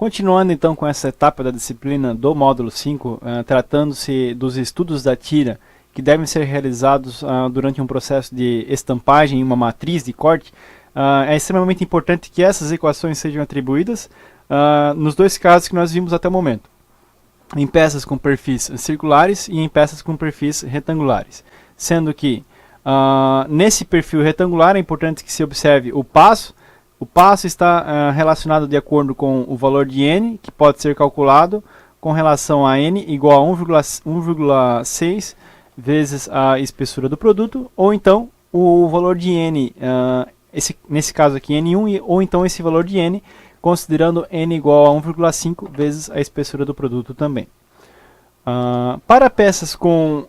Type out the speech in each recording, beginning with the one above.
Continuando então com essa etapa da disciplina do módulo 5, tratando-se dos estudos da tira que devem ser realizados durante um processo de estampagem em uma matriz de corte, é extremamente importante que essas equações sejam atribuídas nos dois casos que nós vimos até o momento, em peças com perfis circulares e em peças com perfis retangulares, sendo que nesse perfil retangular é importante que se observe o passo. O passo está relacionado de acordo com o valor de n, que pode ser calculado com relação a n igual a 1,6 vezes a espessura do produto, ou então o valor de n, nesse caso aqui n1, ou então esse valor de n, considerando n igual a 1,5 vezes a espessura do produto também. Para peças com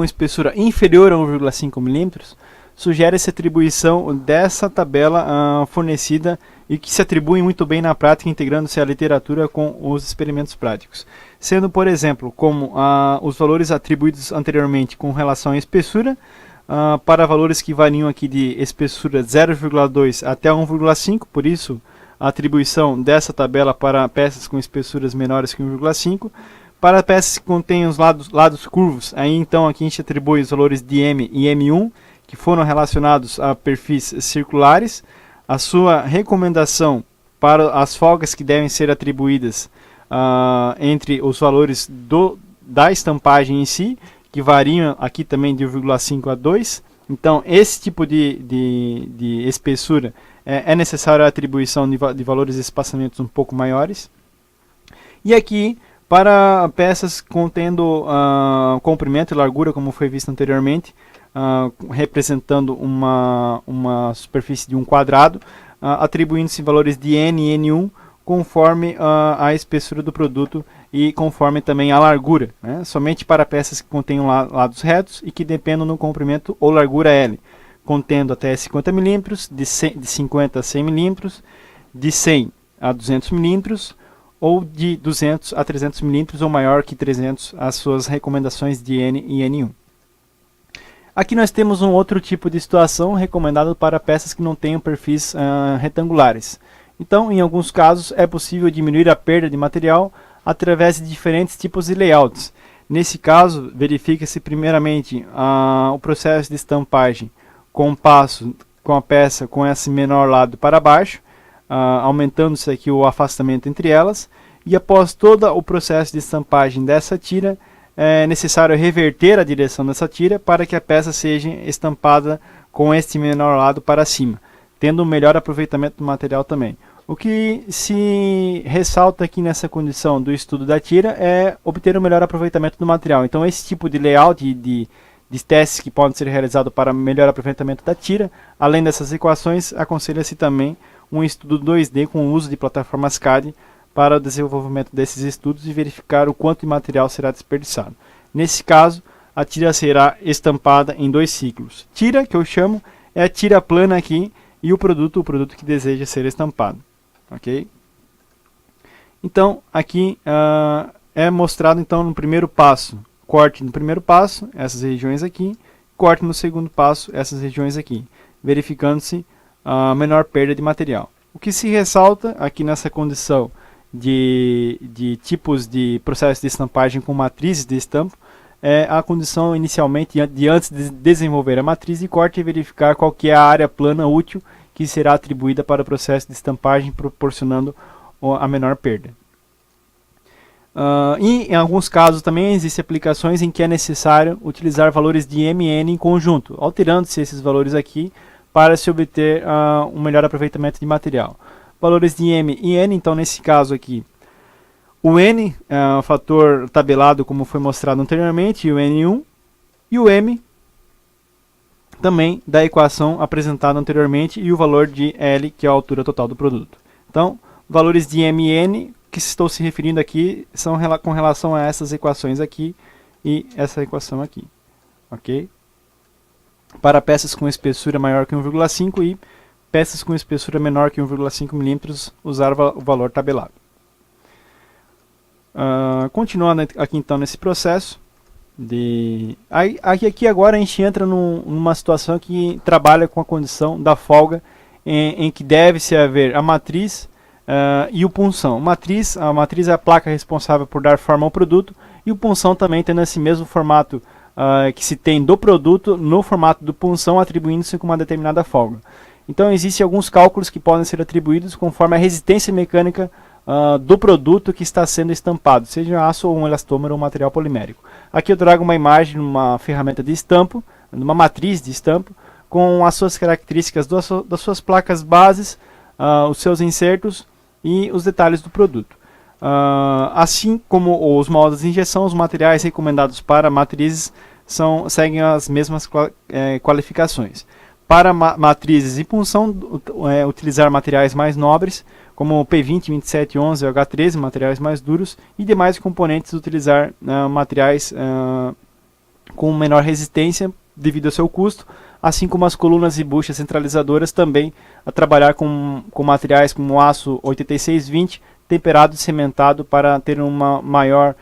espessura inferior a 1,5 mm, sugere-se a atribuição dessa tabela fornecida e que se atribui muito bem na prática, integrando-se a literatura com os experimentos práticos. Sendo, por exemplo, como os valores atribuídos anteriormente com relação à espessura, para valores que variam aqui de espessura 0,2 até 1,5, por isso a atribuição dessa tabela para peças com espessuras menores que 1,5. Para peças que contêm os lados curvos, aí então aqui a gente atribui os valores de M e M1, que foram relacionados a perfis circulares. A sua recomendação para as folgas que devem ser atribuídas entre os valores da estampagem em si, que variam aqui também de 1,5 a 2. Então, esse tipo de espessura é necessária a atribuição de valores de espaçamentos um pouco maiores. E aqui, para peças contendo comprimento e largura, como foi visto anteriormente, representando uma superfície de um quadrado, atribuindo-se valores de n e n1 conforme a espessura do produto e conforme também a largura, né? Somente para peças que contenham lados retos e que dependam do comprimento ou largura L, contendo até 50 mm, de 50 a 100 mm, de 100 a 200 mm, ou de 200 a 300 mm ou maior que 300 as suas recomendações de N e N1. Aqui nós temos um outro tipo de situação recomendado para peças que não tenham perfis retangulares. Então, em alguns casos, é possível diminuir a perda de material através de diferentes tipos de layouts. Nesse caso, verifica-se primeiramente o processo de estampagem com a peça com esse menor lado para baixo, aumentando-se aqui o afastamento entre elas, e após todo o processo de estampagem dessa tira, é necessário reverter a direção dessa tira para que a peça seja estampada com este menor lado para cima, tendo um melhor aproveitamento do material também. O que se ressalta aqui nessa condição do estudo da tira é obter um melhor aproveitamento do material. Então esse tipo de layout de testes que podem ser realizados para melhor aproveitamento da tira, além dessas equações, aconselha-se também um estudo 2D com o uso de plataformas CAD para o desenvolvimento desses estudos e verificar o quanto de material será desperdiçado. Nesse caso, a tira será estampada em 2 ciclos. Tira, que eu chamo, é a tira plana aqui, e o produto que deseja ser estampado. Ok? Então, aqui é mostrado então no primeiro passo, corte no primeiro passo, essas regiões aqui, corte no segundo passo, essas regiões aqui, verificando-se a menor perda de material. O que se ressalta aqui nessa condição de tipos de processo de estampagem com matrizes de estampo é a condição inicialmente de antes de desenvolver a matriz de corte e verificar qual que é a área plana útil que será atribuída para o processo de estampagem, proporcionando a menor perda. E em alguns casos também existem aplicações em que é necessário utilizar valores de M e N em conjunto, alterando-se esses valores aqui para se obter um melhor aproveitamento de material. Valores de M e N, então nesse caso aqui, o N é o fator tabelado como foi mostrado anteriormente, e o N1, e o M também da equação apresentada anteriormente, e o valor de L, que é a altura total do produto. Então, valores de M e N que estou se referindo aqui são com relação a essas equações aqui e essa equação aqui. Ok? Para peças com espessura maior que 1,5 e peças com espessura menor que 1,5 mm, usar o valor tabelado. Continuando aqui então nesse processo, aqui agora a gente entra numa situação que trabalha com a condição da folga em que deve-se haver a matriz e o punção. A matriz é a placa responsável por dar forma ao produto, e o punção também tendo esse mesmo formato que se tem do produto no formato do punção, atribuindo-se com uma determinada folga. Então existem alguns cálculos que podem ser atribuídos conforme a resistência mecânica do produto que está sendo estampado, seja aço ou um elastômero ou material polimérico. Aqui eu trago uma imagem de uma ferramenta de estampo, numa matriz de estampo, com as suas características das suas placas bases, os seus insertos e os detalhes do produto. Assim como os moldes de injeção, os materiais recomendados para matrizes seguem as mesmas qualificações. Para matrizes e punção, utilizar materiais mais nobres, como o P20, 27, 11 e H13, materiais mais duros, e demais componentes utilizar materiais com menor resistência devido ao seu custo, assim como as colunas e buchas centralizadoras também a trabalhar com materiais como aço 8620, temperado e cimentado para ter uma maior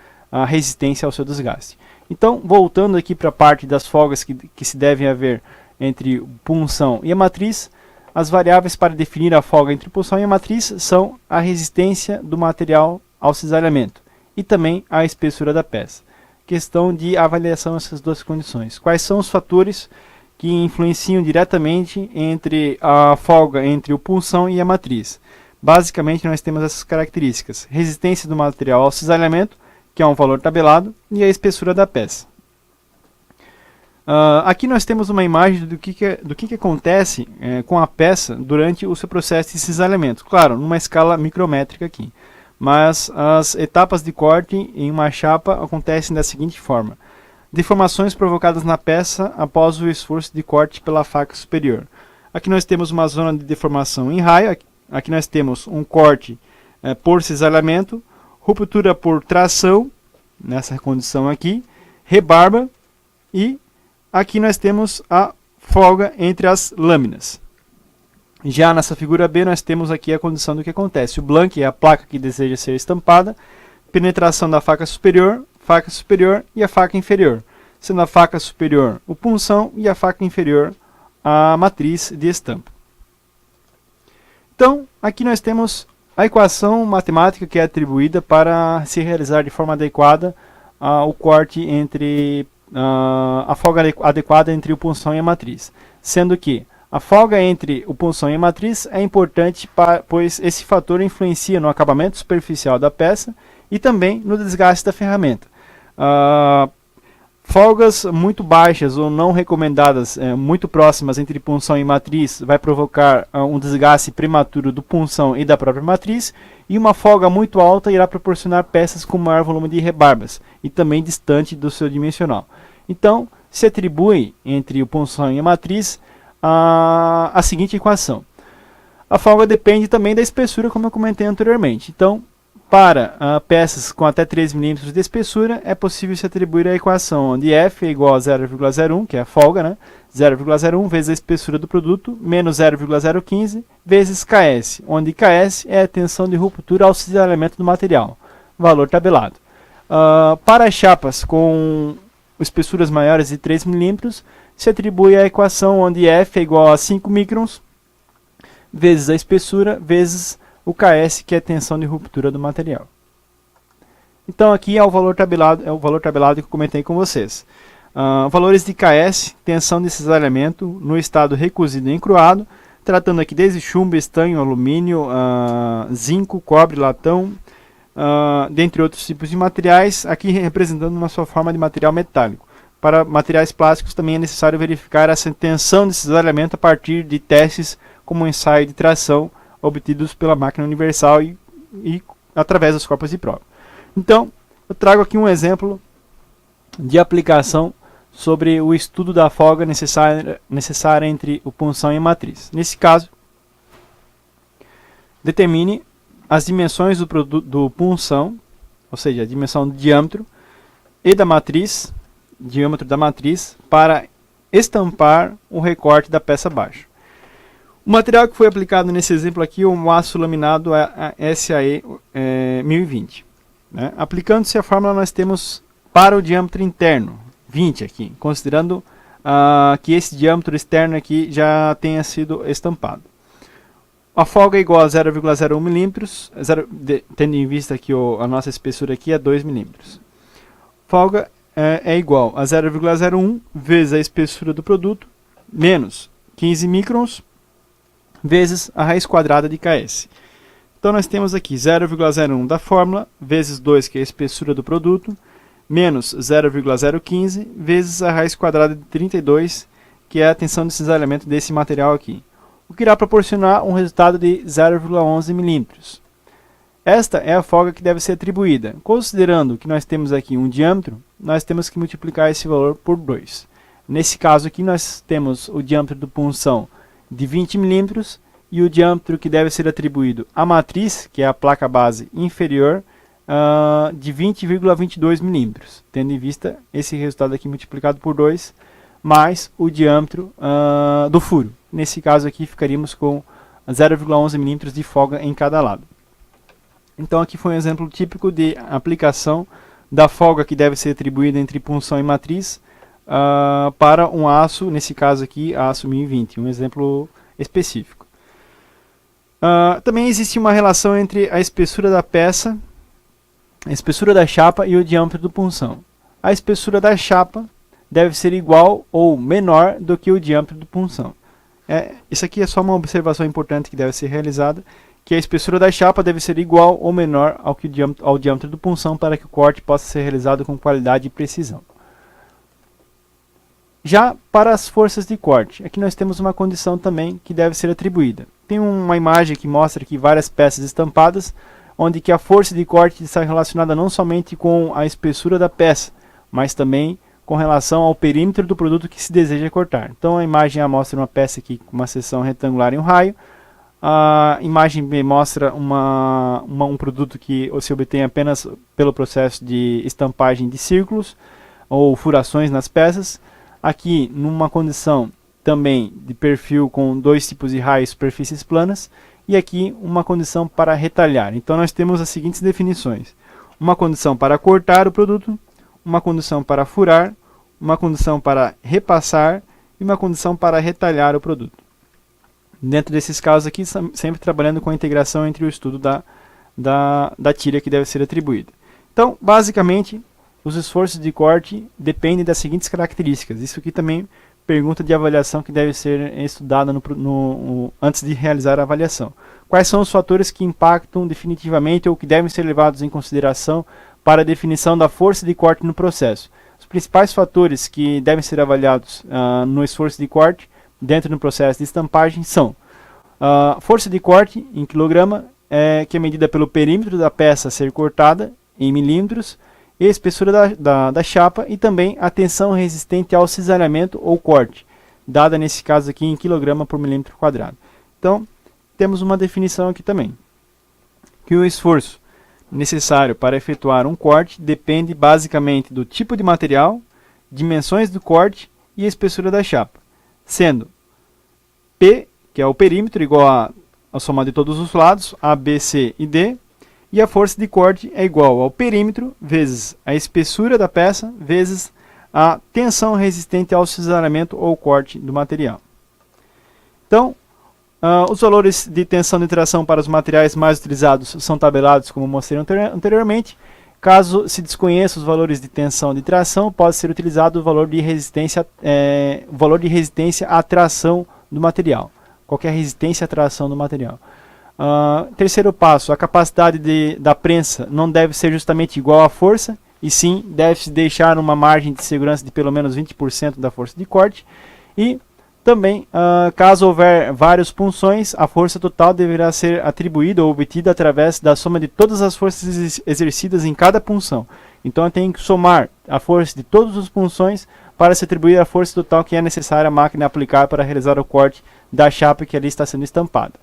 resistência ao seu desgaste. Então, voltando aqui para a parte das folgas que se devem haver entre punção e a matriz, as variáveis para definir a folga entre punção e a matriz são a resistência do material ao cisalhamento e também a espessura da peça. Questão de avaliação dessas duas condições. Quais são os fatores que influenciam diretamente entre a folga entre o punção e a matriz? Basicamente nós temos essas características: resistência do material ao cisalhamento, que é um valor tabelado, e a espessura da peça. Aqui nós temos uma imagem do que acontece com a peça durante o seu processo de cisalhamento. Claro, numa escala micrométrica aqui. Mas as etapas de corte em uma chapa acontecem da seguinte forma: deformações provocadas na peça após o esforço de corte pela faca superior. Aqui nós temos uma zona de deformação em raio, aqui nós temos um corte por cisalhamento, ruptura por tração, nessa condição aqui, rebarba, e aqui nós temos a folga entre as lâminas. Já nessa figura B nós temos aqui a condição do que acontece. O blank é a placa que deseja ser estampada, penetração da faca superior e a faca inferior, sendo a faca superior o punção e a faca inferior a matriz de estampa. Então, aqui nós temos a equação matemática que é atribuída para se realizar de forma adequada o corte entre a folga adequada entre o punção e a matriz, sendo que a folga entre o punção e a matriz é importante, pois esse fator influencia no acabamento superficial da peça e também no desgaste da ferramenta. Folgas muito baixas ou não recomendadas, muito próximas entre punção e matriz, vai provocar um desgaste prematuro do punção e da própria matriz, e uma folga muito alta irá proporcionar peças com maior volume de rebarbas e também distante do seu dimensional. Então, se atribui entre o punção e a matriz a seguinte equação: a folga depende também da espessura, como eu comentei anteriormente. Então, para peças com até 3 mm de espessura, é possível se atribuir a equação onde F é igual a 0,01, que é a folga, né? 0,01 vezes a espessura do produto, menos 0,015 vezes Ks, onde Ks é a tensão de ruptura ao cisalhamento do material, valor tabelado. Para chapas com espessuras maiores de 3 mm, se atribui a equação onde F é igual a 5 microns vezes a espessura vezes o Ks, que é a tensão de ruptura do material. Então aqui é o valor tabelado que eu comentei com vocês. Valores de Ks, tensão de cisalhamento no estado recozido e encruado, tratando aqui desde chumbo, estanho, alumínio, zinco, cobre, latão, dentre outros tipos de materiais, aqui representando uma sua forma de material metálico. Para materiais plásticos também é necessário verificar essa tensão de cisalhamento a partir de testes como o ensaio de tração obtidos pela máquina universal e através dos corpos de prova. Então, eu trago aqui um exemplo de aplicação sobre o estudo da folga necessária entre o punção e a matriz. Nesse caso, determine as dimensões do punção, ou seja, a dimensão do diâmetro, e da matriz, diâmetro da matriz, para estampar o recorte da peça abaixo. O material que foi aplicado nesse exemplo aqui é um aço laminado SAE 1020. Né? Aplicando-se a fórmula, nós temos para o diâmetro interno, 20 aqui, considerando que esse diâmetro externo aqui já tenha sido estampado. A folga é igual a 0,01 milímetros, tendo em vista que a nossa espessura aqui é 2 milímetros. Folga é igual a 0,01 vezes a espessura do produto, menos 15 microns, vezes a raiz quadrada de Ks. Então nós temos aqui 0,01 da fórmula, vezes 2, que é a espessura do produto, menos 0,015, vezes a raiz quadrada de 32, que é a tensão de cisalhamento desse material aqui, o que irá proporcionar um resultado de 0,11 milímetros. Esta é a folga que deve ser atribuída. Considerando que nós temos aqui um diâmetro, nós temos que multiplicar esse valor por 2. Nesse caso aqui, nós temos o diâmetro do punção de 20 milímetros e o diâmetro que deve ser atribuído à matriz, que é a placa base inferior, de 20,22 milímetros, tendo em vista esse resultado aqui multiplicado por 2, mais o diâmetro do furo. Nesse caso aqui, ficaríamos com 0,11 milímetros de folga em cada lado. Então aqui foi um exemplo típico de aplicação da folga que deve ser atribuída entre punção e matriz para um aço, nesse caso aqui, aço 1020, um exemplo específico. Também existe uma relação entre a espessura da peça, a espessura da chapa e o diâmetro do punção. A espessura da chapa deve ser igual ou menor do que o diâmetro do punção. Isso aqui é só uma observação importante que deve ser realizada, que a espessura da chapa deve ser igual ou menor ao diâmetro do punção para que o corte possa ser realizado com qualidade e precisão. Já para as forças de corte, aqui nós temos uma condição também que deve ser atribuída. Tem uma imagem que mostra aqui várias peças estampadas, onde que a força de corte está relacionada não somente com a espessura da peça, mas também com relação ao perímetro do produto que se deseja cortar. Então a imagem mostra uma peça aqui com uma seção retangular e um raio. A imagem B mostra um produto que se obtém apenas pelo processo de estampagem de círculos ou furações nas peças. Aqui, numa condição também de perfil com dois tipos de raios, superfícies planas. E aqui uma condição para retalhar. Então nós temos as seguintes definições. Uma condição para cortar o produto, uma condição para furar, uma condição para repassar e uma condição para retalhar o produto. Dentro desses casos aqui, sempre trabalhando com a integração entre o estudo da tira que deve ser atribuída. Então, basicamente, os esforços de corte dependem das seguintes características. Isso aqui também pergunta de avaliação que deve ser estudada antes de realizar a avaliação. Quais são os fatores que impactam definitivamente ou que devem ser levados em consideração para a definição da força de corte no processo? Os principais fatores que devem ser avaliados no esforço de corte dentro do processo de estampagem são força de corte em quilograma, que é medida pelo perímetro da peça a ser cortada em milímetros, e a espessura da chapa, e também a tensão resistente ao cisalhamento ou corte, dada nesse caso aqui em quilograma por milímetro quadrado. Então, temos uma definição aqui também, que o esforço necessário para efetuar um corte depende basicamente do tipo de material, dimensões do corte e a espessura da chapa, sendo P, que é o perímetro, igual a soma de todos os lados, A, B, C e D, e a força de corte é igual ao perímetro vezes a espessura da peça vezes a tensão resistente ao cisalhamento ou corte do material. Então, os valores de tensão de tração para os materiais mais utilizados são tabelados como mostrei anteriormente. Caso se desconheça os valores de tensão de tração, pode ser utilizado o valor de resistência à tração do material. Qualquer resistência à tração do material. Terceiro passo, a capacidade da prensa não deve ser justamente igual à força, e sim deve-se deixar uma margem de segurança de pelo menos 20% da força de corte. E também, caso houver várias punções, a força total deverá ser atribuída ou obtida através da soma de todas as forças exercidas em cada punção. Então eu tenho que somar a força de todas as punções para se atribuir a força total que é necessária a máquina aplicar para realizar o corte da chapa que ali está sendo estampada.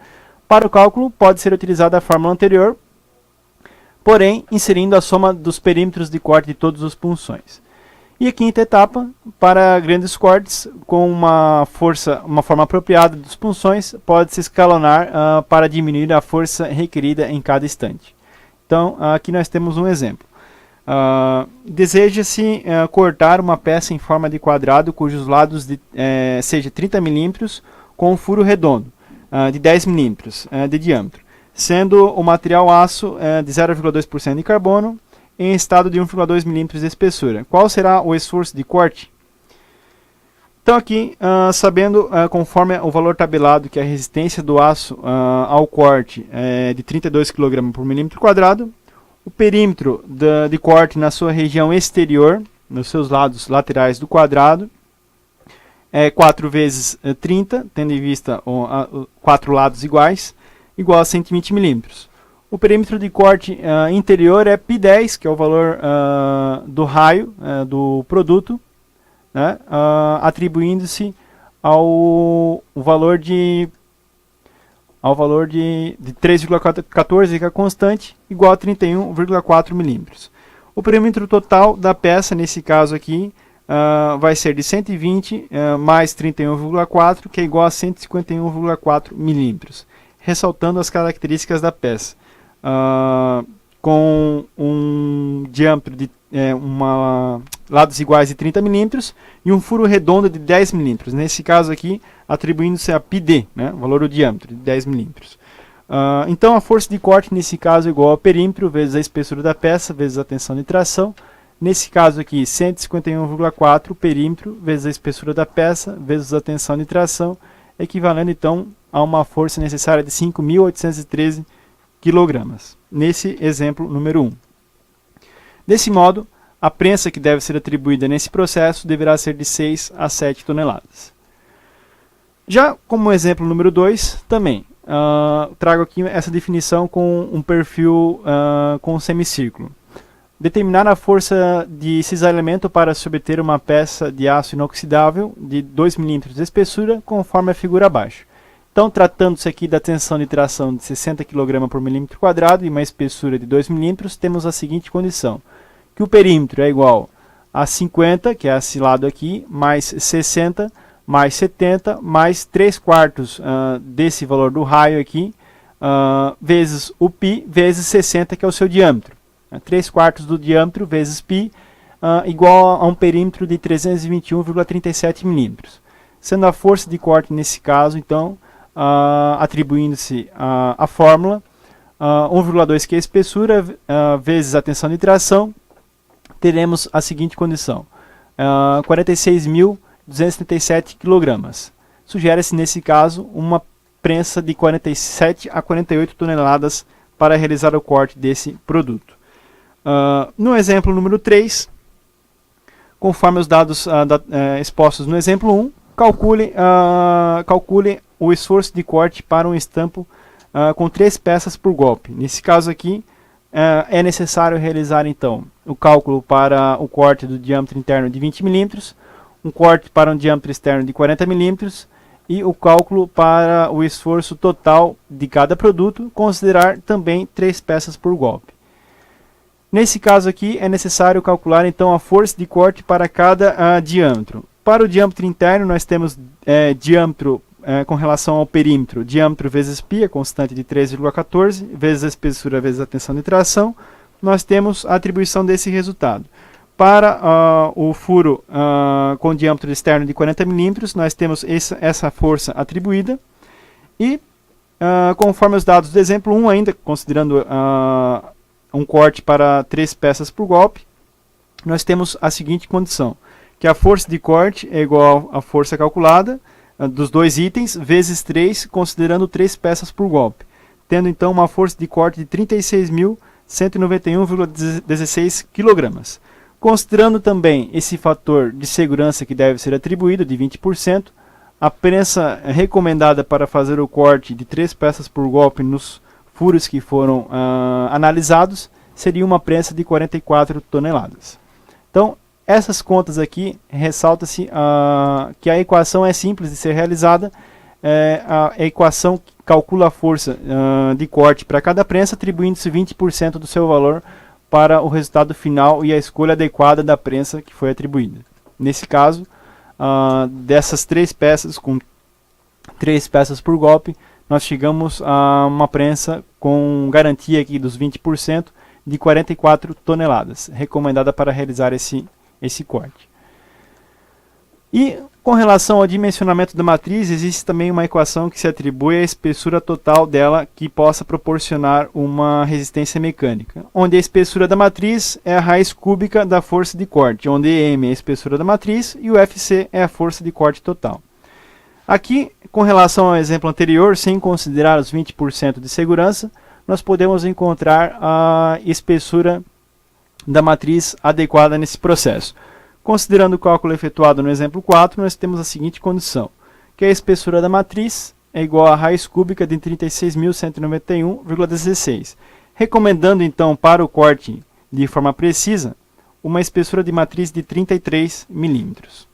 Para o cálculo, pode ser utilizada a fórmula anterior, porém inserindo a soma dos perímetros de corte de todas as punções. E a quinta etapa, para grandes cortes, com uma forma apropriada das punções, pode-se escalonar para diminuir a força requerida em cada instante. Então, aqui nós temos um exemplo. Deseja-se cortar uma peça em forma de quadrado, cujos lados seja 30 milímetros, com um furo redondo. de 10 milímetros de diâmetro, sendo o material aço de 0,2% de carbono em estado de 1,2 milímetros de espessura. Qual será o esforço de corte? Então aqui, sabendo conforme o valor tabelado que a resistência do aço ao corte é de 32 kg por milímetro quadrado, o perímetro de corte na sua região exterior, nos seus lados laterais do quadrado, é 4 vezes 30, tendo em vista 4 lados iguais, igual a 120 milímetros. O perímetro de corte interior é π10, que é o valor do raio do produto, né, atribuindo-se ao valor de 3,14, que é constante, igual a 31,4 milímetros. O perímetro total da peça, nesse caso aqui, vai ser de 120 mais 31,4, que é igual a 151,4 milímetros, ressaltando as características da peça. Com um diâmetro de lados iguais de 30 milímetros e um furo redondo de 10 milímetros. Nesse caso aqui, atribuindo-se a πd, né, o valor do diâmetro de 10 milímetros. Então a força de corte nesse caso é igual ao perímetro vezes a espessura da peça vezes a tensão de tração. Nesse caso aqui, 151,4 perímetro vezes a espessura da peça vezes a tensão de tração, equivalendo então a uma força necessária de 5.813 kg, nesse exemplo número 1. Desse modo, a prensa que deve ser atribuída nesse processo deverá ser de 6 a 7 toneladas. Já como exemplo número 2, também trago aqui essa definição com um perfil com um semicírculo. Determinar a força de cisalhamento para se obter uma peça de aço inoxidável de 2 milímetros de espessura, conforme a figura abaixo. Então, tratando-se aqui da tensão de tração de 60 kg por milímetro quadrado e uma espessura de 2 milímetros, temos a seguinte condição: que o perímetro é igual a 50, que é esse lado aqui, mais 60, mais 70, mais 3/4 desse valor do raio aqui, vezes o π, vezes 60, que é o seu diâmetro. 3/4 do diâmetro vezes π, igual a um perímetro de 321,37 milímetros. Sendo a força de corte nesse caso, então, atribuindo-se a fórmula, 1,2 que é a espessura, vezes a tensão de tração, teremos a seguinte condição: 46.237 kg. Sugere-se nesse caso uma prensa de 47 a 48 toneladas para realizar o corte desse produto. No exemplo número 3, conforme os dados expostos no exemplo 1, calcule o esforço de corte para um estampo com 3 peças por golpe. Nesse caso aqui, é necessário realizar então o cálculo para o corte do diâmetro interno de 20 milímetros, um corte para um diâmetro externo de 40 milímetros e o cálculo para o esforço total de cada produto, considerar também 3 peças por golpe. Nesse caso aqui, é necessário calcular então a força de corte para cada diâmetro. Para o diâmetro interno, nós temos diâmetro com relação ao perímetro, diâmetro vezes π, a constante de 3,14, vezes a espessura vezes a tensão de tração. Nós temos a atribuição desse resultado. Para o furo com diâmetro externo de 40 milímetros, nós temos essa força atribuída. E, conforme os dados do exemplo 1, ainda considerando um corte para 3 peças por golpe, nós temos a seguinte condição: que a força de corte é igual à força calculada dos dois itens, vezes 3, considerando 3 peças por golpe, tendo então uma força de corte de 36.191,16 kg. Considerando também esse fator de segurança que deve ser atribuído, de 20%, a prensa recomendada para fazer o corte de 3 peças por golpe nos furos que foram analisados seria uma prensa de 44 toneladas. Então, essas contas aqui, ressalta-se que a equação é simples de ser realizada. A equação calcula a força de corte para cada prensa, atribuindo-se 20% do seu valor para o resultado final e a escolha adequada da prensa que foi atribuída. Nesse caso, dessas 3 peças, com 3 peças por golpe, nós chegamos a uma prensa com garantia aqui dos 20% de 44 toneladas, recomendada para realizar esse corte. E Com relação ao dimensionamento da matriz, existe também uma equação que se atribui à espessura total dela que possa proporcionar uma resistência mecânica, onde a espessura da matriz é a raiz cúbica da força de corte, onde M é a espessura da matriz e o FC é a força de corte total. Aqui, com relação ao exemplo anterior, sem considerar os 20% de segurança, nós podemos encontrar a espessura da matriz adequada nesse processo. Considerando o cálculo efetuado no exemplo 4, nós temos a seguinte condição, que a espessura da matriz é igual à raiz cúbica de 36.191,16, recomendando então para o corte de forma precisa uma espessura de matriz de 33 milímetros.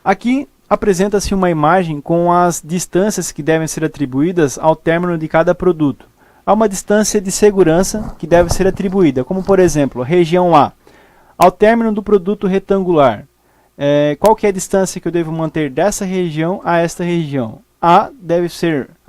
Aqui apresenta-se uma imagem com as distâncias que devem ser atribuídas ao término de cada produto. Há uma distância de segurança que deve ser atribuída, como por exemplo, região A. Ao término do produto retangular, qual que é a distância que eu devo manter dessa região a esta região? A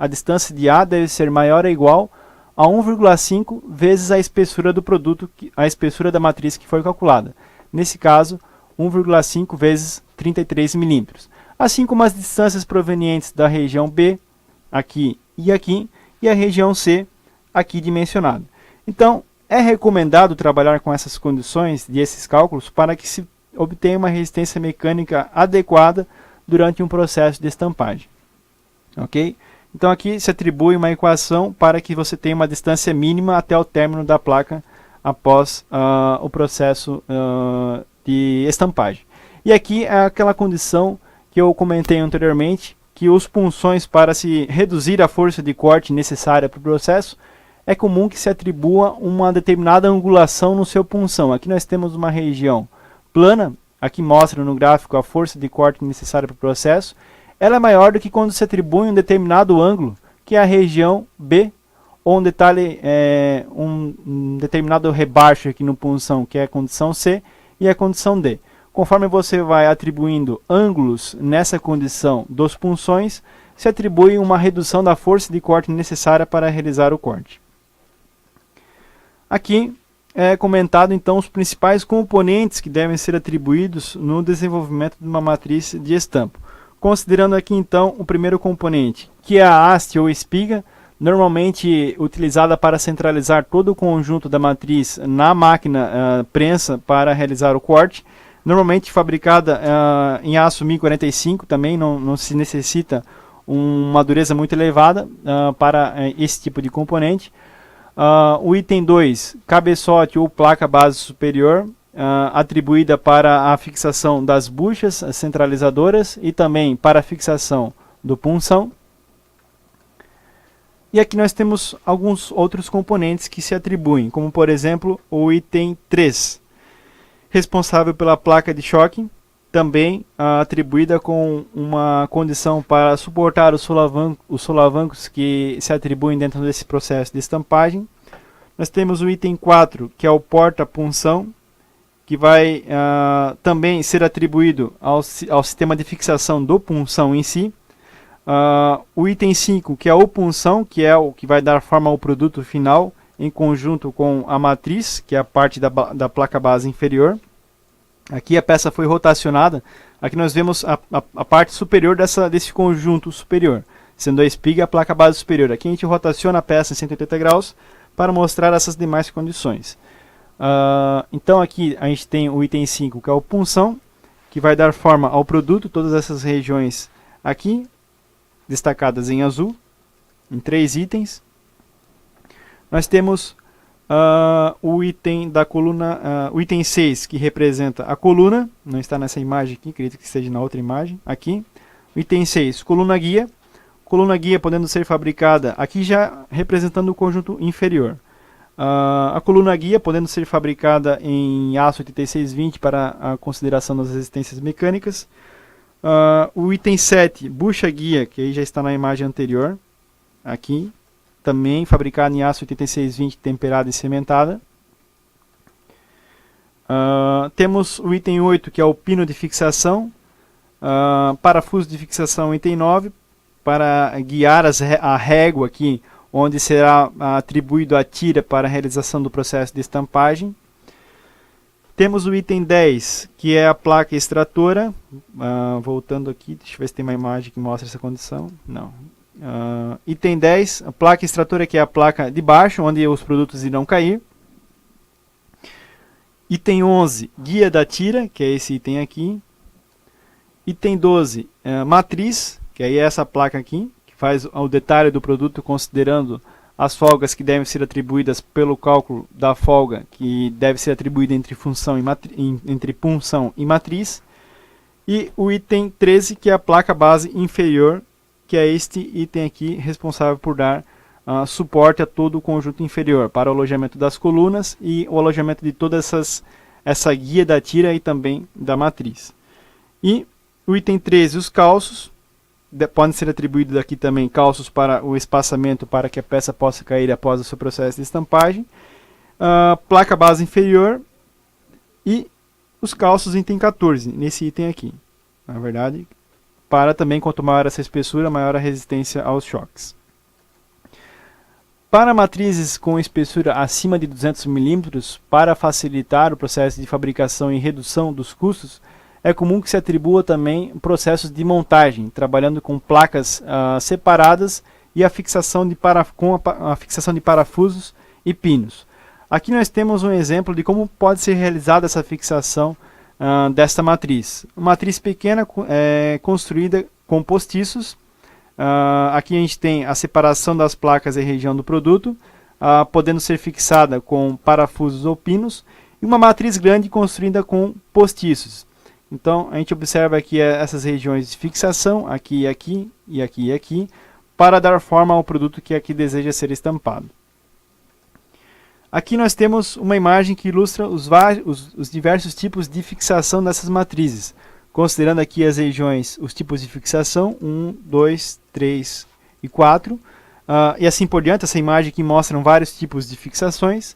distância de A deve ser maior ou igual a 1,5 vezes a espessura do produto, a espessura da matriz que foi calculada. Nesse caso, 1,5 vezes 33 milímetros. Assim como as distâncias provenientes da região B, aqui, e a região C, aqui dimensionada. Então, é recomendado trabalhar com essas condições e esses cálculos para que se obtenha uma resistência mecânica adequada durante um processo de estampagem. Ok? Então aqui se atribui uma equação para que você tenha uma distância mínima até o término da placa após o processo de estampagem. E aqui é aquela condição que eu comentei anteriormente, que os punções, para se reduzir a força de corte necessária para o processo, é comum que se atribua uma determinada angulação no seu punção. Aqui nós temos uma região plana, aqui mostra no gráfico a força de corte necessária para o processo. Ela é maior do que quando se atribui um determinado ângulo, que é a região B, ou um determinado rebaixo aqui no punção, que é a condição C e a condição D. Conforme você vai atribuindo ângulos nessa condição dos punções, se atribui uma redução da força de corte necessária para realizar o corte. Aqui é comentado então os principais componentes que devem ser atribuídos no desenvolvimento de uma matriz de estampo. Considerando aqui então o primeiro componente, que é a haste ou espiga, normalmente utilizada para centralizar todo o conjunto da matriz na máquina prensa para realizar o corte, normalmente fabricada em aço 1045, também não se necessita uma dureza muito elevada para esse tipo de componente. O item 2, cabeçote ou placa base superior, atribuída para a fixação das buchas centralizadoras e também para a fixação do punção. E aqui nós temos alguns outros componentes que se atribuem, como por exemplo o item 3, responsável pela placa de choque, também atribuída com uma condição para suportar os solavancos que se atribuem dentro desse processo de estampagem. Nós temos o item 4, que é o porta-punção, que vai também ser atribuído ao sistema de fixação do punção em si. O item 5, que é o punção, que é o que vai dar forma ao produto final, em conjunto com a matriz, que é a parte da placa base inferior. Aqui a peça foi rotacionada, aqui nós vemos a parte superior desse conjunto superior, sendo a espiga e a placa base superior. Aqui a gente rotaciona a peça em 180 graus para mostrar essas demais condições. Então aqui a gente tem o item 5, que é o punção, que vai dar forma ao produto, todas essas regiões aqui, destacadas em azul, em 3 itens. Nós temos o item da coluna, o item 6, que representa a coluna, não está nessa imagem aqui, acredito que esteja na outra imagem, aqui. O item 6, coluna guia podendo ser fabricada, aqui já representando o conjunto inferior. A coluna guia podendo ser fabricada em aço 8620 para a consideração das resistências mecânicas. O item 7, bucha guia, que aí já está na imagem anterior, aqui, também fabricada em aço 8620 temperada e cimentada. Temos o item 8, que é o pino de fixação, parafuso de fixação item 9, para guiar a régua aqui, onde será atribuído a tira para a realização do processo de estampagem. Temos o item 10, que é a placa extratora. Voltando aqui, deixa eu ver se tem uma imagem que mostra essa condição. Não. Item 10, a placa extratora, que é a placa de baixo, onde os produtos irão cair. Item 11, guia da tira, que é esse item aqui. Item 12, matriz, que aí é essa placa aqui, que faz o detalhe do produto considerando as folgas que devem ser atribuídas pelo cálculo da folga que deve ser atribuída entre punção e matriz. E o item 13, que é a placa base inferior, que é este item aqui responsável por dar suporte a todo o conjunto inferior, para o alojamento das colunas e o alojamento de toda essa guia da tira e também da matriz. E o item 13, os calços. Podem ser atribuídos aqui também calços para o espaçamento para que a peça possa cair após o seu processo de estampagem. Placa base inferior e os calços item 14, nesse item aqui. Na verdade, para também quanto maior essa espessura, maior a resistência aos choques. Para matrizes com espessura acima de 200 mm, para facilitar o processo de fabricação e redução dos custos, é comum que se atribua também processos de montagem, trabalhando com placas separadas e a fixação com a fixação de parafusos e pinos. Aqui nós temos um exemplo de como pode ser realizada essa fixação desta matriz. Uma matriz pequena construída com postiços. Aqui a gente tem a separação das placas e região do produto, podendo ser fixada com parafusos ou pinos, e uma matriz grande construída com postiços. Então, a gente observa aqui essas regiões de fixação, aqui, aqui, e aqui e aqui, para dar forma ao produto que aqui deseja ser estampado. Aqui nós temos uma imagem que ilustra os diversos tipos de fixação dessas matrizes, considerando aqui as regiões, os tipos de fixação, 1, 2, 3 e 4, e assim por diante. Essa imagem aqui mostra vários tipos de fixações,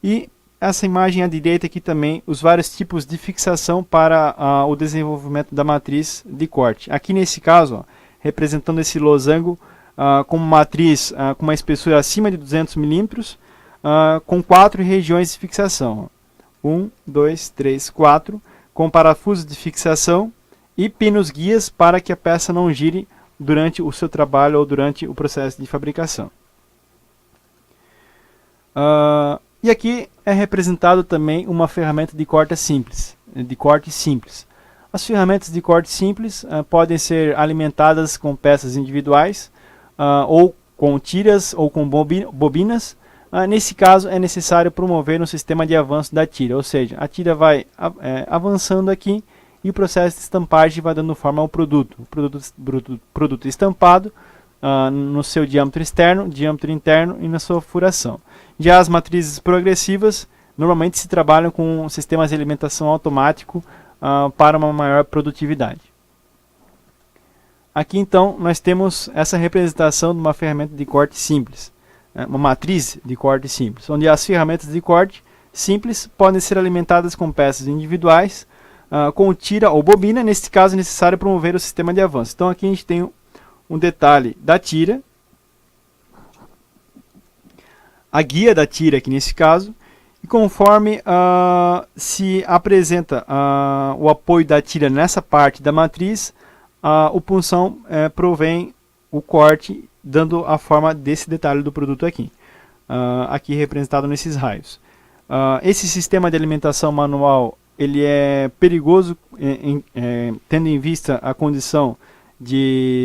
e essa imagem à direita aqui também, os vários tipos de fixação para o desenvolvimento da matriz de corte. Aqui nesse caso, representando esse losango como matriz com uma espessura acima de 200 mm, com 4 regiões de fixação. 1, 2, 3, 4, com parafusos de fixação e pinos guias para que a peça não gire durante o seu trabalho ou durante o processo de fabricação. E aqui é representado também uma ferramenta de corte simples. As ferramentas de corte simples podem ser alimentadas com peças individuais, ou com tiras ou com bobinas. Nesse caso é necessário promover um sistema de avanço da tira, ou seja, a tira vai avançando aqui e o processo de estampagem vai dando forma ao produto. O produto estampado no seu diâmetro externo, diâmetro interno e na sua furação. Já as matrizes progressivas normalmente se trabalham com sistemas de alimentação automático para uma maior produtividade. Aqui então nós temos essa representação de uma ferramenta de corte simples, uma matriz de corte simples, onde as ferramentas de corte simples podem ser alimentadas com peças individuais, com tira ou bobina. Neste caso é necessário promover o sistema de avanço. Então aqui a gente tem um detalhe da tira, a guia da tira aqui nesse caso, e conforme se apresenta o apoio da tira nessa parte da matriz, o punção provém o corte, dando a forma desse detalhe do produto aqui, aqui representado nesses raios. Esse sistema de alimentação manual ele é perigoso, tendo em vista a condição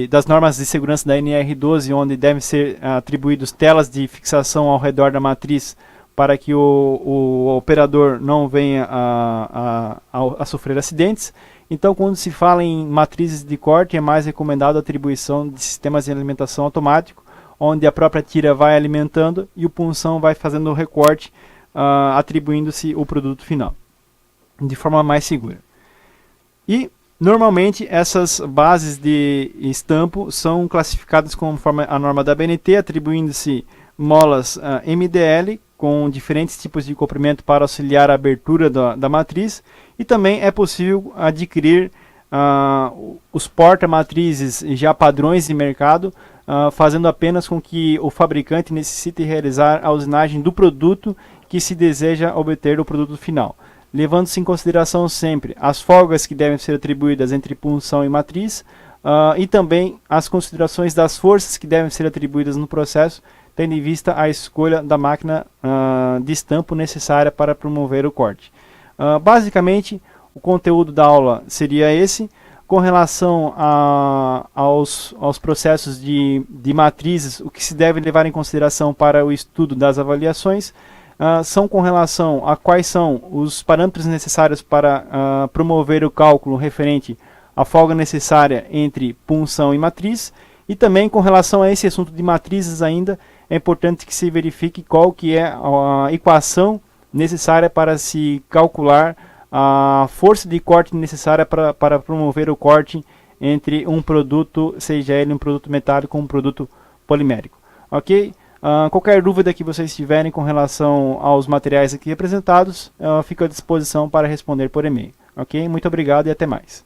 das normas de segurança da NR12, onde devem ser atribuídos telas de fixação ao redor da matriz para que o operador não venha a sofrer acidentes. Então, quando se fala em matrizes de corte, é mais recomendado a atribuição de sistemas de alimentação automático, onde a própria tira vai alimentando e o punção vai fazendo o recorte, atribuindo-se o produto final, de forma mais segura. E normalmente essas bases de estampo são classificadas conforme a norma da BNT, atribuindo-se molas MDL com diferentes tipos de comprimento para auxiliar a abertura da matriz, e também é possível adquirir os porta-matrizes já padrões de mercado, fazendo apenas com que o fabricante necessite realizar a usinagem do produto que se deseja obter do produto final. levando-se em consideração sempre as folgas que devem ser atribuídas entre punção e matriz, e também as considerações das forças que devem ser atribuídas no processo, tendo em vista a escolha da máquina de estampo necessária para promover o corte. Basicamente, o conteúdo da aula seria esse. Com relação aos processos de matrizes, o que se deve levar em consideração para o estudo das avaliações são com relação a quais são os parâmetros necessários para promover o cálculo referente à folga necessária entre punção e matriz, e também com relação a esse assunto de matrizes ainda, é importante que se verifique qual que é a equação necessária para se calcular a força de corte necessária para promover o corte entre um produto, seja ele um produto metálico ou um produto polimérico. Ok? Qualquer dúvida que vocês tiverem com relação aos materiais aqui apresentados, fico à disposição para responder por e-mail. Ok? Muito obrigado e até mais.